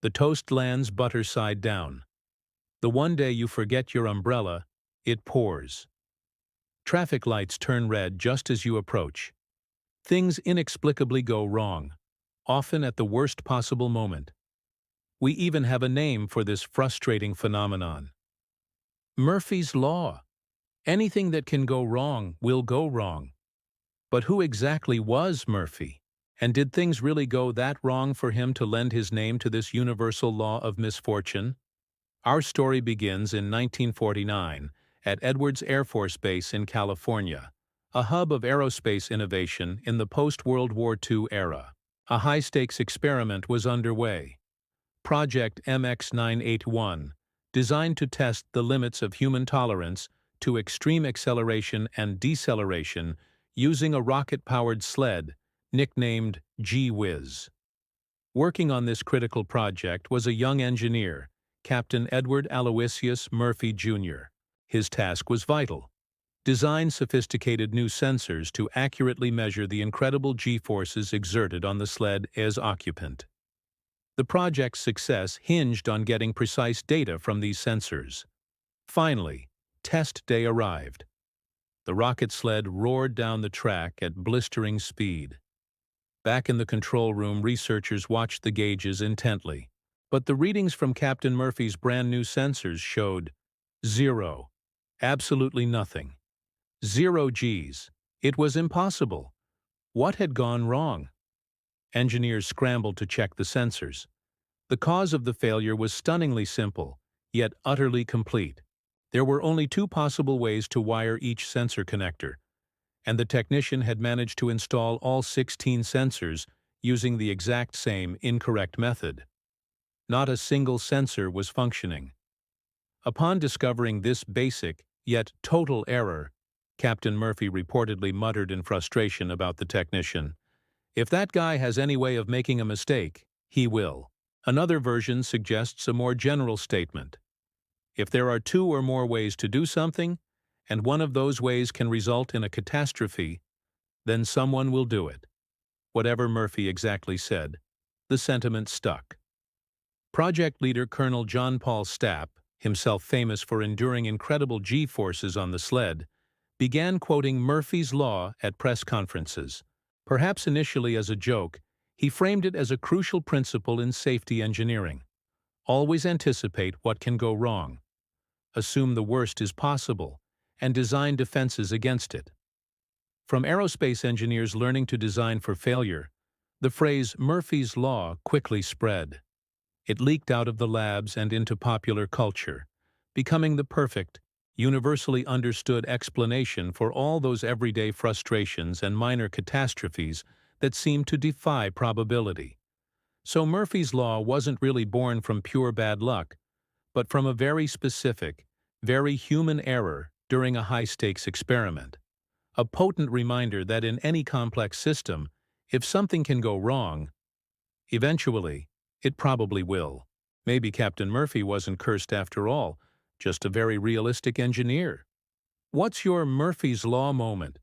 The toast lands butter side down. The one day you forget your umbrella, it pours. Traffic lights turn red just as you approach. Things inexplicably go wrong, often at the worst possible moment. We even have a name for this frustrating phenomenon. Murphy's Law. Anything that can go wrong will go wrong. But who exactly was Murphy? And did things really go that wrong for him to lend his name to this universal law of misfortune? Our story begins in 1949 at Edwards Air Force Base in California, a hub of aerospace innovation in the post-World War II era. A high-stakes experiment was underway. Project MX981, designed to test the limits of human tolerance to extreme acceleration and deceleration using a rocket-powered sled, nicknamed Gee-Whiz. Working on this critical project was a young engineer, Captain Edward Aloysius Murphy, Jr. His task was vital: design sophisticated new sensors to accurately measure the incredible G-forces exerted on the sled as occupant. The project's success hinged on getting precise data from these sensors. Finally, test day arrived. The rocket sled roared down the track at blistering speed. Back in the control room, researchers watched the gauges intently. But the readings from Captain Murphy's brand-new sensors showed 0. Absolutely nothing. 0 Gs. It was impossible. What had gone wrong? Engineers scrambled to check the sensors. The cause of the failure was stunningly simple, yet utterly complete. There were only 2 possible ways to wire each sensor connector, and the technician had managed to install all 16 sensors using the exact same incorrect method. Not a single sensor was functioning. Upon discovering this basic, yet total error, Captain Murphy reportedly muttered in frustration about the technician, "If that guy has any way of making a mistake, he will." Another version suggests a more general statement. If there are 2 or more ways to do something, and one of those ways can result in a catastrophe, then someone will do it. Whatever Murphy exactly said, the sentiment stuck. Project leader Colonel John Paul Stapp, himself famous for enduring incredible G-forces on the sled, began quoting Murphy's Law at press conferences. Perhaps initially as a joke, he framed it as a crucial principle in safety engineering. Always anticipate what can go wrong. Assume the worst is possible, and design defenses against it. From aerospace engineers learning to design for failure, the phrase Murphy's Law quickly spread. It leaked out of the labs and into popular culture, becoming the perfect, universally understood explanation for all those everyday frustrations and minor catastrophes that seem to defy probability. So Murphy's Law wasn't really born from pure bad luck, but from a very specific, very human error during a high-stakes experiment. A potent reminder that in any complex system, if something can go wrong, eventually, it probably will. Maybe Captain Murphy wasn't cursed after all, just a very realistic engineer. What's your Murphy's Law moment?